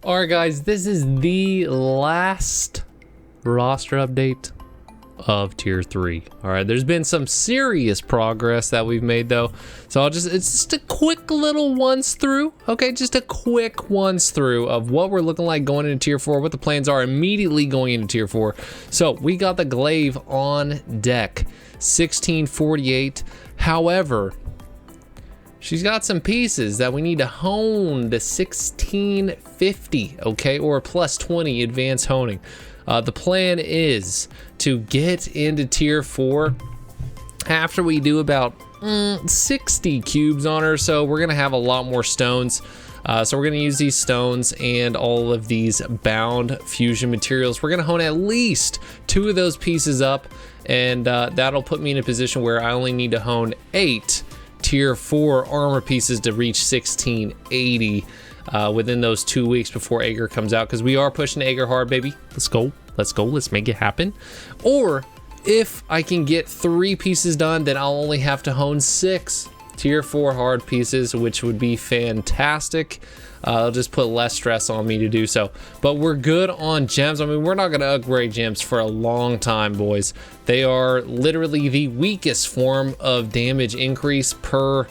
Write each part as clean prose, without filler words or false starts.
Alright guys, this is the last roster update of tier 3. Alright, there's been some serious progress that we've made though. So it's just a quick little once through. Okay, just a quick once through of what we're looking like going into tier 4, what the plans are immediately going into tier 4. So we got the Glaive on deck, 1648. However, she's got some pieces that we need to hone to 1650, okay, or plus 20 advanced honing. The plan is to get into tier 4 after we do about 60 cubes on her, so we're gonna have a lot more stones. So we're gonna use these stones and all of these bound fusion materials. We're gonna hone at least 2 of those pieces up, and that'll put me in a position where I only need to hone 8 tier 4 armor pieces to reach 1680 within those 2 weeks before Aegir comes out, because we are pushing Aegir hard, baby. Let's make it happen. Or if I can get 3 pieces done, then I'll only have to hone 6 tier 4 hard pieces, which would be fantastic. It'll just put less stress on me to do so. But we're good on gems. I mean, we're not going to upgrade gems for a long time, boys. They are literally the weakest form of damage increase per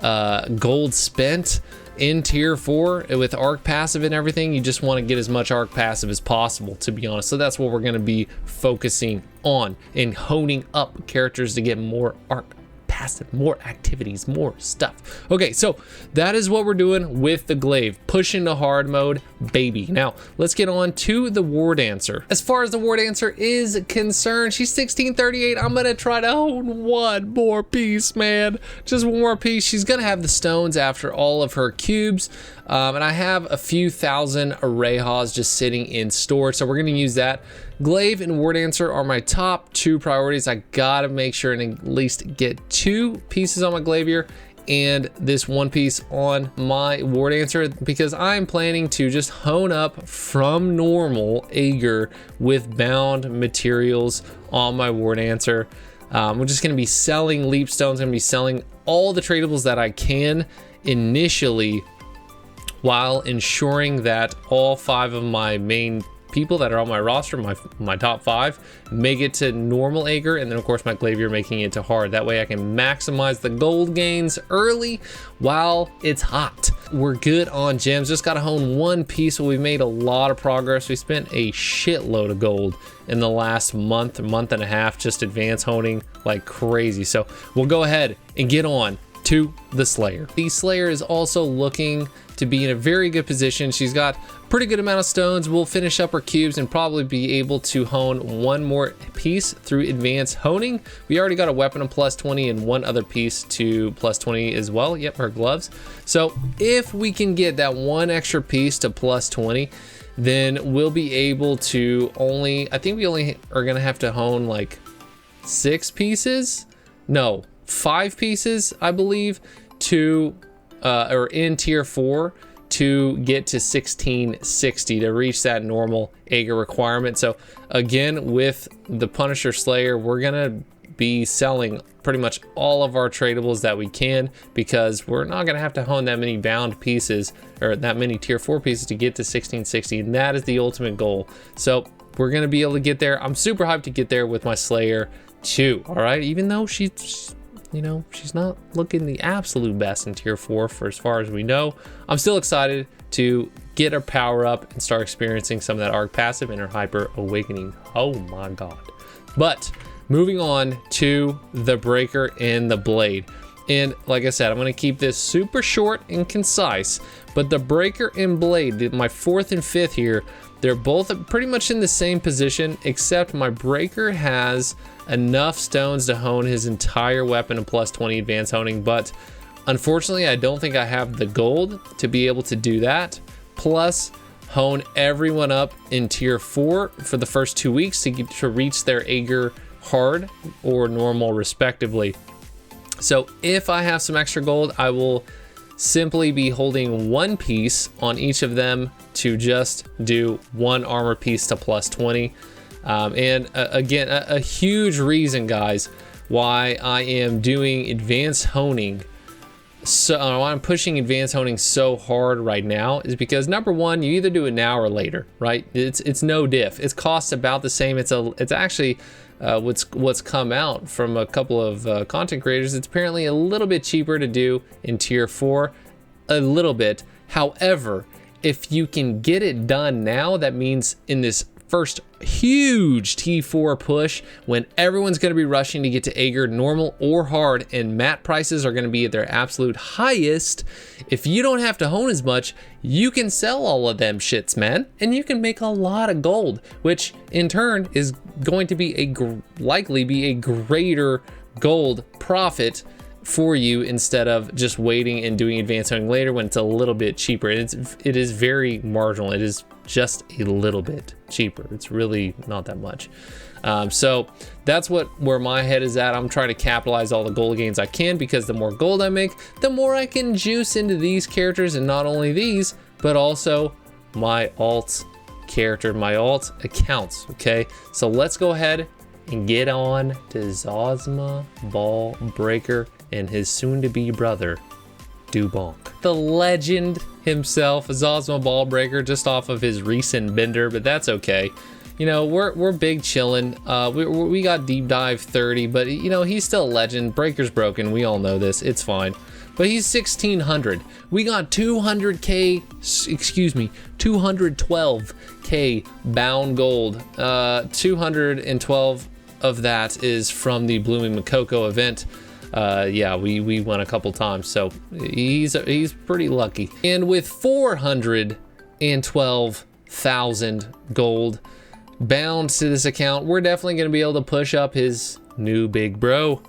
gold spent in tier 4 with arc passive and everything. You just want to get as much arc passive as possible, to be honest. So that's what we're going to be focusing on and honing up characters to get more arc passive, more activities, more stuff. Okay, so that is what we're doing with the Glaive, pushing to hard mode, baby. Now let's get on to the War Dancer. As far as the War Dancer is concerned, she's 1638. I'm gonna try to hone one more piece, man, just one more piece. She's gonna have the stones after all of her cubes, and I have a few thousand Arrayhas just sitting in storage, so we're gonna use that. Glaive and War Dancer are my top 2 priorities. I gotta make sure and at least get 2 pieces on my Glaive here and this 1 piece on my War Dancer, because I'm planning to just hone up from normal Aegir with bound materials on my War Dancer. We're just gonna be selling leap stones, gonna be selling all the tradables that I can initially, while ensuring that all 5 of my main people that are on my roster, my top 5, make it to normal Aegir, and then of course my Glaivier making it to hard. That way I can maximize the gold gains early while it's hot. We're good on gems, just gotta hone 1 piece, so we've made a lot of progress. We spent a shitload of gold in the last month and a half just advanced honing like crazy. So we'll go ahead and get on to the Slayer. The Slayer is also looking to be in a very good position. She's got pretty good amount of stones. We'll finish up her cubes and probably be able to hone 1 more piece through advanced honing. We already got a weapon of plus 20 and 1 other piece to plus 20 as well. Yep, her gloves. So if we can get that 1 extra piece to plus 20, then we'll be able to I think we only are gonna have to hone like 6 pieces. No, 5 pieces, I believe, to or in tier 4 to get to 1660 to reach that normal Aegir requirement. So again, with the Punisher Slayer, we're gonna be selling pretty much all of our tradables that we can, because we're not gonna have to hone that many bound pieces or that many tier 4 pieces to get to 1660, and that is the ultimate goal. So we're gonna be able to get there. I'm super hyped to get there with my Slayer too. All right, even though she's, you know, she's not looking the absolute best in tier 4 for as far as we know, I'm still excited to get her power up and start experiencing some of that arc passive and her hyper awakening. Oh my god. But moving on to the breaker and the blade, and like I said, I'm going to keep this super short and concise, but the breaker and blade, my 4th and 5th here, they're both pretty much in the same position, except my breaker has enough stones to hone his entire weapon of plus 20 advanced honing, but unfortunately I don't think I have the gold to be able to do that, plus hone everyone up in tier 4 for the first 2 weeks to reach their Aegir hard or normal respectively. So if I have some extra gold, I will simply be holding 1 piece on each of them to just do 1 armor piece to plus 20. And again, a huge reason, guys, why I am doing advanced honing why I'm pushing advanced honing so hard right now is because number one, you either do it now or later, right? It's no diff. It costs about the same. It's actually what's come out from a couple of content creators. It's apparently a little bit cheaper to do in tier 4, a little bit. However, if you can get it done now, that means in this first huge T4 push, when everyone's going to be rushing to get to Aegir normal or hard, and mat prices are going to be at their absolute highest, if you don't have to hone as much, you can sell all of them shits, man, and you can make a lot of gold, which in turn is going to be likely be a greater gold profit for you, instead of just waiting and doing advanced honing later when it's a little bit cheaper. It is very marginal. It is just a little bit cheaper. It's really not that much. So that's where my head is at. I'm trying to capitalize all the gold gains I can, because the more gold I make, the more I can juice into these characters, and not only these, but also my alt character, my alt accounts. Okay, so let's go ahead and get on to Zosma Ball Breaker and his soon-to-be brother, Dubonk. The legend himself, Zosma Ball Breaker, just off of his recent bender, but that's okay. You know, we're big chillin'. We got deep dive 30, but you know, he's still a legend. Breaker's broken, we all know this, it's fine. But he's 1600. We got 212k bound gold. 212 of that is from the Blooming Makoko event. Yeah, we won a couple times, so he's pretty lucky. And with 412,000 gold bound to this account, we're definitely going to be able to push up his new big bro,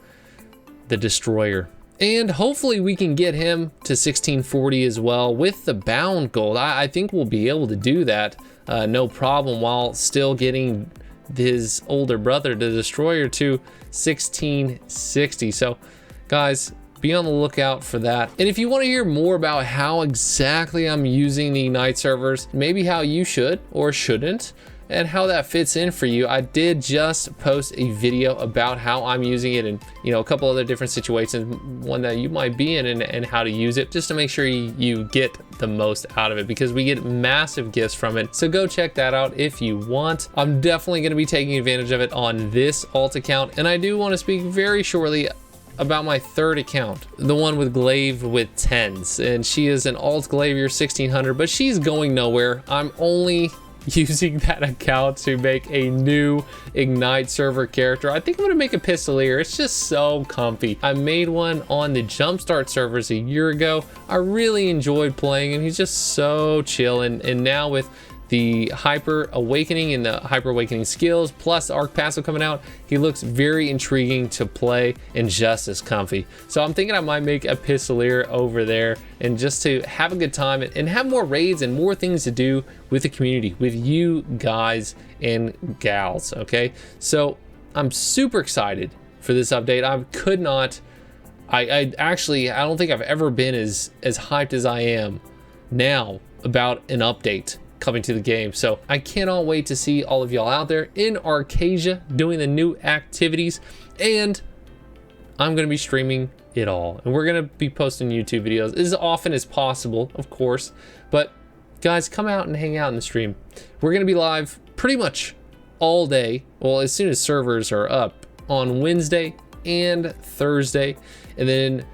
the Destroyer. And hopefully we can get him to 1640 as well with the bound gold. I think we'll be able to do that no problem, while still getting his older brother, the Destroyer, to 1660. So guys, be on the lookout for that. And if you want to hear more about how exactly I'm using the Ignite servers, maybe how you should or shouldn't, and how that fits in for you, I did just post a video about how I'm using it, and you know, a couple other different situations, one that you might be in, and how to use it, just to make sure you get the most out of it, because we get massive gifts from it. So go check that out if you want. I'm definitely going to be taking advantage of it on this alt account, and I do want to speak very shortly about my third account, the one with Glaive with 10s, and she is an alt Glaive 1600, but she's going nowhere. I'm only using that account to make a new Ignite server character. I think I'm gonna make a Pistolier. It's just so comfy. I made one on the Jumpstart servers a year ago. I really enjoyed playing him. He's just so chill, and now with the Hyper Awakening and the Hyper Awakening skills, plus the Arc passive coming out, he looks very intriguing to play and just as comfy. So I'm thinking I might make a Pistolier over there, and just to have a good time and have more raids and more things to do with the community, with you guys and gals, okay? So I'm super excited for this update. I could not, I don't think I've ever been as hyped as I am now about an update coming to the game. So I cannot wait to see all of y'all out there in Arcasia doing the new activities, and I'm going to be streaming it all, and we're going to be posting YouTube videos as often as possible, of course. But guys, come out and hang out in the stream. We're going to be live pretty much all day, well, as soon as servers are up, on Wednesday and Thursday, and then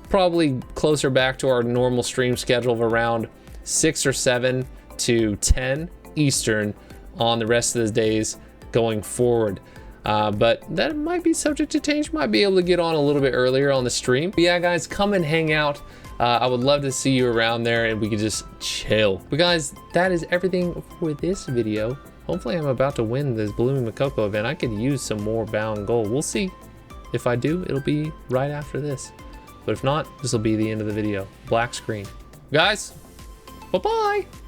probably closer back to our normal stream schedule of around 6 or 7 to 10 Eastern on the rest of the days going forward. But that might be subject to change. Might be able to get on a little bit earlier on the stream. But yeah, guys, come and hang out. I would love to see you around there, and we could just chill. But guys, that is everything for this video. Hopefully I'm about to win this Blooming Makoko event. I could use some more bound gold. We'll see. If I do, it'll be right after this. But if not, this will be the end of the video. Black screen. Guys, bye-bye.